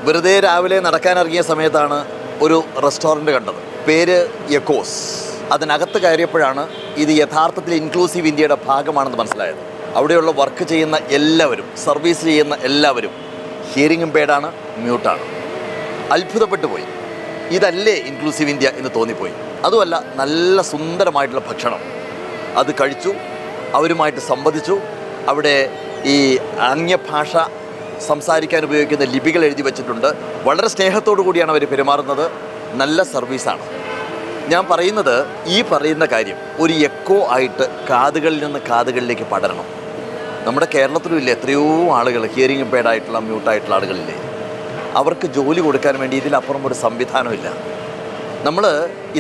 വെറുതെ രാവിലെ നടക്കാനിറങ്ങിയ സമയത്താണ് ഒരു റെസ്റ്റോറൻറ്റ് കണ്ടത്. പേര് എക്കോസ്. അതിനകത്ത് കയറിയപ്പോഴാണ് ഇത് യഥാർത്ഥത്തിൽ ഇൻക്ലൂസീവ് ഇന്ത്യയുടെ ഭാഗമാണെന്ന് മനസ്സിലായത്. അവിടെയുള്ള വർക്ക് ചെയ്യുന്ന എല്ലാവരും, സർവീസ് ചെയ്യുന്ന എല്ലാവരും ഹിയറിംഗ് ഇംപെയർഡാണ്, മ്യൂട്ടാണ്. അത്ഭുതപ്പെട്ടു പോയി. ഇതല്ലേ ഇൻക്ലൂസീവ് ഇന്ത്യ എന്ന് തോന്നിപ്പോയി. അതുമല്ല, നല്ല സുന്ദരമായിട്ടുള്ള ഭക്ഷണം. അത് കഴിച്ചു, അവരുമായിട്ട് സംവദിച്ചു. അവിടെ ഈ അന്യഭാഷ സംസാരിക്കാൻ ഉപയോഗിക്കുന്ന ലിപികൾ എഴുതി വച്ചിട്ടുണ്ട്. വളരെ സ്നേഹത്തോടു കൂടിയാണ് അവർ പെരുമാറുന്നത്. നല്ല സർവീസാണ്. ഞാൻ പറയുന്നത്, ഈ പറയുന്ന കാര്യം ഒരു എക്കോ ആയിട്ട് കാതുകളിൽ നിന്ന് കാതുകളിലേക്ക് പടരണം. നമ്മുടെ കേരളത്തിലും ഇല്ലേ എത്രയോ ആളുകൾ ഹിയറിംഗ് ഇംപെയർഡ് ആയിട്ടുള്ള, മ്യൂട്ടായിട്ടുള്ള ആളുകളില്ലേ. അവർക്ക് ജോലി കൊടുക്കാൻ വേണ്ടി ഇതിലപ്പുറം ഒരു സംവിധാനമില്ല. നമ്മൾ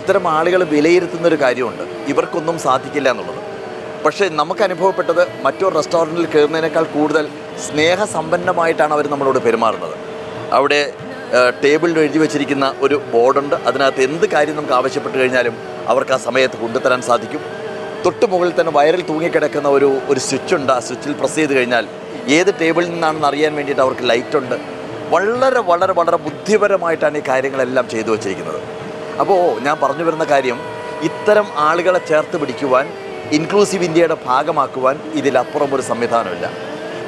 ഇത്തരം ആളുകൾ വിലയിരുത്തുന്നൊരു കാര്യമുണ്ട്, ഇവർക്കൊന്നും സാധിക്കില്ല എന്നുള്ളത്. പക്ഷേ നമുക്ക് അനുഭവപ്പെട്ടത് മറ്റൊരു റെസ്റ്റോറൻറ്റിൽ കയറുന്നതിനേക്കാൾ കൂടുതൽ സ്നേഹസമ്പന്നമായിട്ടാണ് അവർ നമ്മളോട് പെരുമാറുന്നത്. അവിടെ ടേബിളിൽ എഴുതി വെച്ചിരിക്കുന്ന ഒരു ബോർഡുണ്ട്. അതിനകത്ത് എന്ത് കാര്യം നമുക്ക് ആവശ്യപ്പെട്ട് കഴിഞ്ഞാലും അവർക്ക് ആ സമയത്ത് കൊണ്ടുതരാൻ സാധിക്കും. തൊട്ട് മുകളിൽ തന്നെ വയറിൽ തൂങ്ങിക്കിടക്കുന്ന ഒരു സ്വിച്ചുണ്ട്. ആ സ്വിച്ചിൽ പ്രസ് ചെയ്ത് കഴിഞ്ഞാൽ ഏത് ടേബിളിൽ നിന്നാണെന്ന് അറിയാൻ വേണ്ടിയിട്ട് അവർക്ക് ലൈറ്റുണ്ട്. വളരെ വളരെ വളരെ ബുദ്ധിപരമായിട്ടാണ് ഈ കാര്യങ്ങളെല്ലാം ചെയ്തു വച്ചിരിക്കുന്നത്. അപ്പോൾ ഞാൻ പറഞ്ഞു വരുന്ന കാര്യം, ഇത്തരം ആളുകളെ ചേർത്ത് പിടിക്കുവാൻ, ഇൻക്ലൂസീവ് ഇന്ത്യയുടെ ഭാഗമാക്കുവാൻ ഇതിലപ്പുറം ഒരു സംവിധാനമില്ല.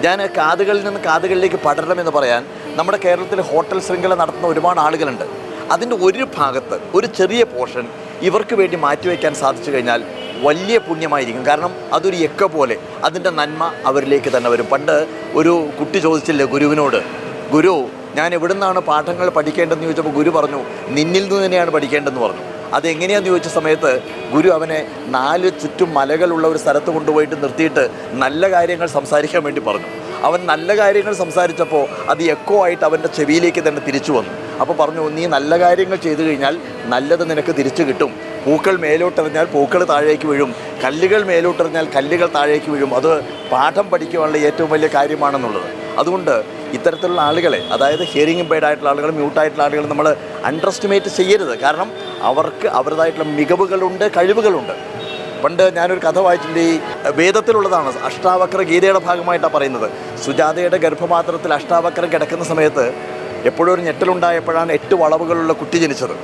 ഞാൻ കാതുകളിൽ നിന്ന് കാതുകളിലേക്ക് പടരണമെന്ന് പറയാൻ, നമ്മുടെ കേരളത്തിൽ ഹോട്ടൽ ശൃംഖല നടത്തുന്ന ഒരുപാട് ആളുകളുണ്ട്. അതിൻ്റെ ഒരു ഭാഗത്ത് ഒരു ചെറിയ പോർഷൻ ഇവർക്ക് വേണ്ടി മാറ്റിവെക്കാൻ സാധിച്ചു കഴിഞ്ഞാൽ വലിയ പുണ്യമായിരിക്കും. കാരണം അതൊരു എക്ക പോലെ അതിൻ്റെ നന്മ അവരിലേക്ക് തന്നെ വരും. പണ്ട് ഒരു കുട്ടി ചോദിച്ചില്ലേ ഗുരുവിനോട്, ഗുരു ഞാൻ എവിടുന്നാണ് പാഠങ്ങൾ പഠിക്കേണ്ടതെന്ന് ചോദിച്ചപ്പോൾ ഗുരു പറഞ്ഞു, നിന്നിൽ നിന്ന് തന്നെയാണ് പഠിക്കേണ്ടതെന്ന് പറഞ്ഞു. അതെങ്ങനെയാണെന്ന് ചോദിച്ച സമയത്ത് ഗുരു അവനെ 4 ചുറ്റും മലകളുള്ള ഒരു സ്ഥലത്ത് കൊണ്ടുപോയിട്ട് നിർത്തിയിട്ട് നല്ല കാര്യങ്ങൾ സംസാരിക്കാൻ വേണ്ടി പറഞ്ഞു. അവൻ നല്ല കാര്യങ്ങൾ സംസാരിച്ചപ്പോൾ അത് എക്കോ ആയിട്ട് അവൻ്റെ ചെവിയിലേക്ക് തന്നെ തിരിച്ചു വന്നു. അപ്പോൾ പറഞ്ഞു, നീ നല്ല കാര്യങ്ങൾ ചെയ്തു കഴിഞ്ഞാൽ നല്ലത് നിനക്ക് തിരിച്ചു കിട്ടും. പൂക്കൾ മേലോട്ടെറിഞ്ഞാൽ പൂക്കൾ താഴേക്ക് വീഴും, കല്ലുകൾ മേലോട്ടെറിഞ്ഞാൽ കല്ലുകൾ താഴേക്ക് വീഴും. അത് പാഠം പഠിക്കുവാനുള്ള ഏറ്റവും വലിയ കാര്യമാണെന്നുള്ളത്. അതുകൊണ്ട് ഇത്തരത്തിലുള്ള ആളുകളെ, അതായത് ഹിയറിംഗ് ഇംപെയർഡ് ആയിട്ടുള്ള ആളുകൾ, മ്യൂട്ടായിട്ടുള്ള ആളുകൾ നമ്മൾ അണ്ടർ എസ്റ്റിമേറ്റ് ചെയ്യരുത്. കാരണം അവർക്ക് അവരുടേതായിട്ടുള്ള മികവുകളുണ്ട്, കഴിവുകളുണ്ട്. പണ്ട് ഞാനൊരു കഥ വായിച്ചിട്ടുണ്ട്, ഈ വേദത്തിലുള്ളതാണ്. അഷ്ടാവക്ര ഗീതയുടെ ഭാഗമായിട്ടാണ് പറയുന്നത്. സുജാതയുടെ ഗർഭപാത്രത്തിൽ അഷ്ടാവക്രം കിടക്കുന്ന സമയത്ത് എപ്പോഴും ഒരു ഞെട്ടലുണ്ടായപ്പോഴാണ് 8 വളവുകളുള്ള കുട്ടി ജനിച്ചത്.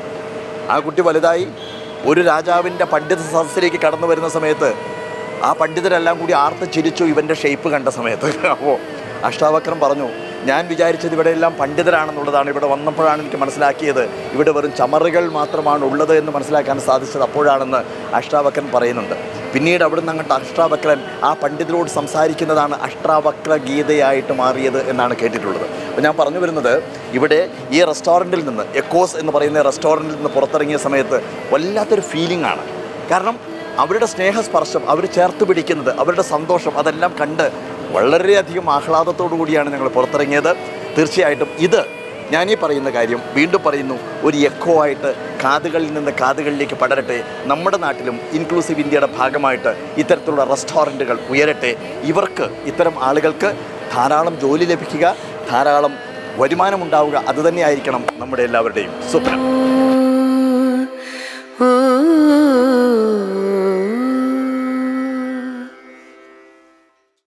ആ കുട്ടി വലുതായി ഒരു രാജാവിൻ്റെ പണ്ഡിത സദസ്സിലേക്ക് കടന്നു വരുന്ന സമയത്ത് ആ പണ്ഡിതരെല്ലാം കൂടി ആർത്ത് ചിരിച്ചു ഇവൻ്റെ ഷേപ്പ് കണ്ട സമയത്ത്. അപ്പോൾ അഷ്ടാവക്രം പറഞ്ഞു, ഞാൻ വിചാരിച്ചത് ഇവിടെ എല്ലാം പണ്ഡിതരാണെന്നുള്ളതാണ്. ഇവിടെ വന്നപ്പോഴാണ് എനിക്ക് മനസ്സിലാക്കിയത് ഇവിടെ വെറും ചമറുകൾ മാത്രമാണ് ഉള്ളത് എന്ന് മനസ്സിലാക്കാൻ സാധിച്ചത് അപ്പോഴാണെന്ന് അഷ്ടാവക്രൻ പറയുന്നുണ്ട്. പിന്നീട് അവിടുന്ന് അങ്ങോട്ട് അഷ്ടാവക്രൻ ആ പണ്ഡിതരോട് സംസാരിക്കുന്നതാണ് അഷ്ടാവക്ര ഗീതയായിട്ട് മാറിയത് എന്നാണ് കേട്ടിട്ടുള്ളത്. അപ്പോൾ ഞാൻ പറഞ്ഞു വരുന്നത്, ഇവിടെ ഈ റെസ്റ്റോറൻറ്റിൽ നിന്ന്, എക്കോസ് എന്ന് പറയുന്ന റെസ്റ്റോറൻറ്റിൽ നിന്ന് പുറത്തിറങ്ങിയ സമയത്ത് വല്ലാത്തൊരു ഫീലിംഗ് ആണ്. കാരണം അവരുടെ സ്നേഹസ്പർശം, അവർ ചേർത്ത് പിടിക്കുന്നത്, അവരുടെ സന്തോഷം, അതെല്ലാം കണ്ട് വളരെയധികം ആഹ്ലാദത്തോടു കൂടിയാണ് ഞങ്ങൾ പുറത്തിറങ്ങിയത്. തീർച്ചയായിട്ടും ഇത് ഞാനീ പറയുന്ന കാര്യം വീണ്ടും പറയുന്നു, ഒരു എക്കോ ആയിട്ട് കാതുകളിൽ നിന്ന് കാതുകളിലേക്ക് പടരട്ടെ. നമ്മുടെ നാട്ടിലും ഇൻക്ലൂസീവ് ഇന്ത്യയുടെ ഭാഗമായിട്ട് ഇത്തരത്തിലുള്ള റെസ്റ്റോറൻറ്റുകൾ ഉയരട്ടെ. ഇവർക്ക്, ഇത്തരം ആളുകൾക്ക് ധാരാളം ജോലി ലഭിക്കുക, ധാരാളം വരുമാനമുണ്ടാവുക, അതുതന്നെയായിരിക്കണം നമ്മുടെ എല്ലാവരുടെയും സ്വപ്നം.